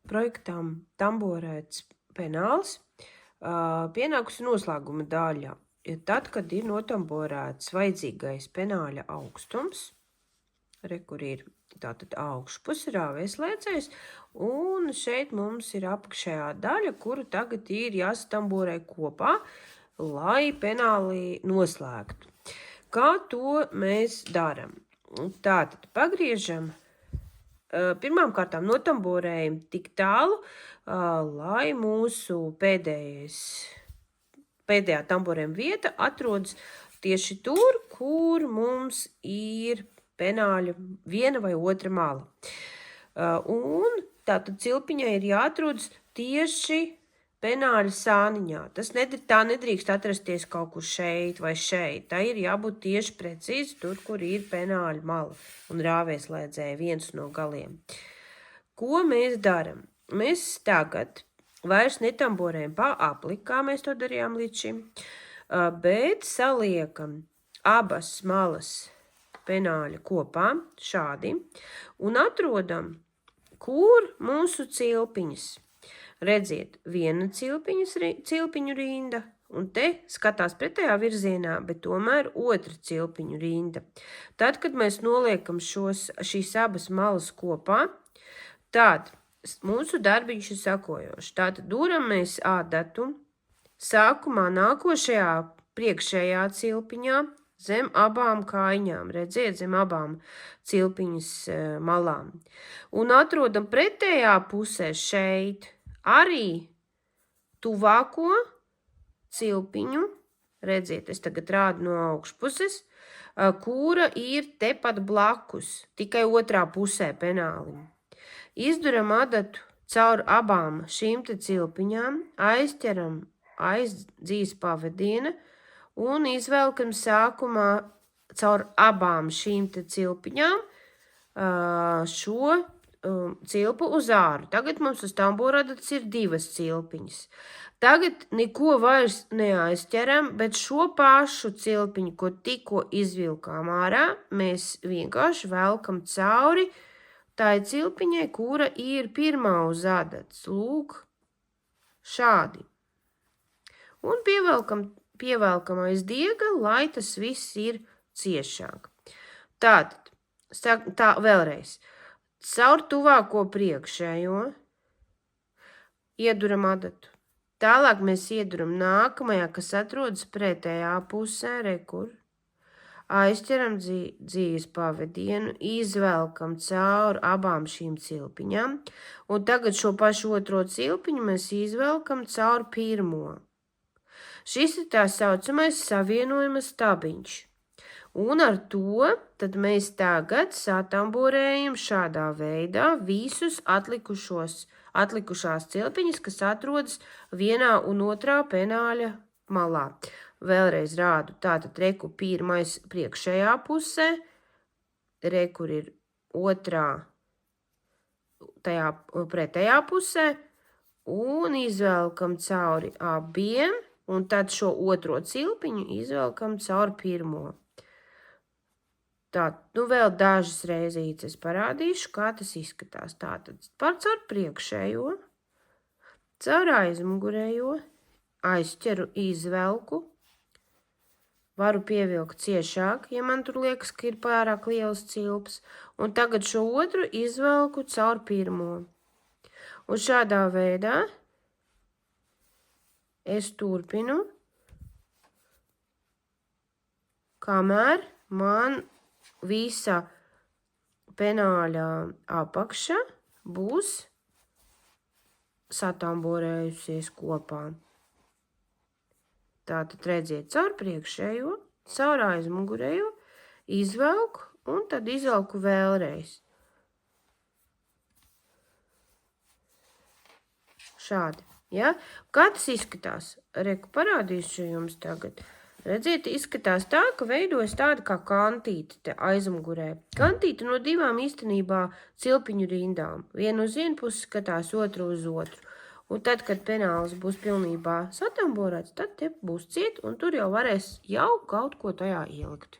projektām Tamborēts penāls pienākusi noslēguma daļa. Tad, kad ir notamborēts vajadzīgais penāļa augstums, kur ir tātad augšpus rāvēslēdzējs, un šeit mums ir apakšējā daļa, kuru tagad ir jāsatamborē kopā, lai penāli noslēgtu. Kā to mēs daram? Tātad pagriežam, pirmām kārtām notamborējam tik tālu, lai mūsu pēdējā tamborējuma vieta atrodas tieši tur, kur mums ir penāļa viena vai otra mala. Un tātad cilpiņai ir jāatrodas tieši penāļa sāniņā. Tā nedrīkst atrasties kaut kur šeit vai šeit. Tā ir jābūt tieši precīzi tur, kur ir penāļa mala un rāvēslēdzēja viens no galiem. Ko mēs daram? Mēs tagad vairs netamborējam pa apli, kā mēs to darījām līdz šim, bet saliekam abas malas penāļa kopā šādi un atrodam, kur mūsu cilpiņas. Redziet, viena cilpiņu rinda, un te skatās pretējā virzienā, bet tomēr otra cilpiņu rinda. Tad, kad mēs noliekam šīs abas malas kopā, tad mūsu darbiņš ir sakojošs. Tātad duram mēs ādatu sākumā nākošajā priekšējā cilpiņā zem abām kājiņām, redziet, zem abām cilpiņas malām. Un atrodam pretējā pusē šeit arī tuvāko cilpiņu, redziet, es tagad rādu no augšpuses, kura ir tepat blakus, tikai otrā pusē penālim. Izduram adatu caur abām šīm te cilpiņām, aizķeram aiz dzīs pavadiena un izvelkam sākumā caur abām šīm te cilpiņām šo cilpu uz āru. Tagad mums uz tamboradatas ir divas cilpiņas. Tagad neko vairs neaizķeram, bet šo pašu cilpiņu, ko tikko izvilkām ārā, mēs vienkārši velkam cauri tai cilpiņai, kura ir pirmā uz adatas. Lūk, šādi. Un pievelkam aiz diega, lai tas viss ir ciešāk. Tātad, vēlreiz. Caur tuvāko priekšējo ieduram adatu. Tālāk mēs ieduram nākamajā, kas atrodas pretējā pusē, rekur. Aizķeram dzīves pavadienu, izvelkam caur abām šīm cilpiņām. Un tagad šo pašu otro cilpiņu mēs izvelkam caur pirmo. Šis ir tā saucamais savienojuma stabiņš. Un ar to tad mēs tagad satamborējam šādā veidā visus atlikušās cilpiņas, kas atrodas vienā un otrā penāļa malā. Vēlreiz rādu, tātad reku pirmais priekšējā pusē, rekur ir otrā tajā pretējā pusē un izvelkam cauri abiem un tad šo otro cilpiņu izvelkam cauri pirmo. Tātad, vēl dažas reizītes parādīšu, kā tas izskatās. Tātad, caur priekšējo, caur aizmugurējo, aizķeru, izvelku, varu pievilkt ciešāk, ja man tur liekas, ka ir pārāk liels cilps, un tagad šo otru izvelku caur pirmo. Un šādā veidā es turpinu, kamēr man visa penāļa apakša būs satamborējusies kopā. Tātad redziet caur priekšējo, caur aizmugurējo, izvelku un tad izvelku vēlreiz. Šādi. Ja? Kā tas izskatās? Reku parādīšu jums tagad. Redziet, izskatās tā, ka veidojas tāda kā kantīte te aizmugurē. Kantīte no divām īstenībā cilpiņu rindām. Vienu uz vienu pusi skatās, otru uz otru. Un tad, kad penāls būs pilnībā satamborēts, tad te būs ciet, un tur jau varēs jau kaut ko tajā ielikt.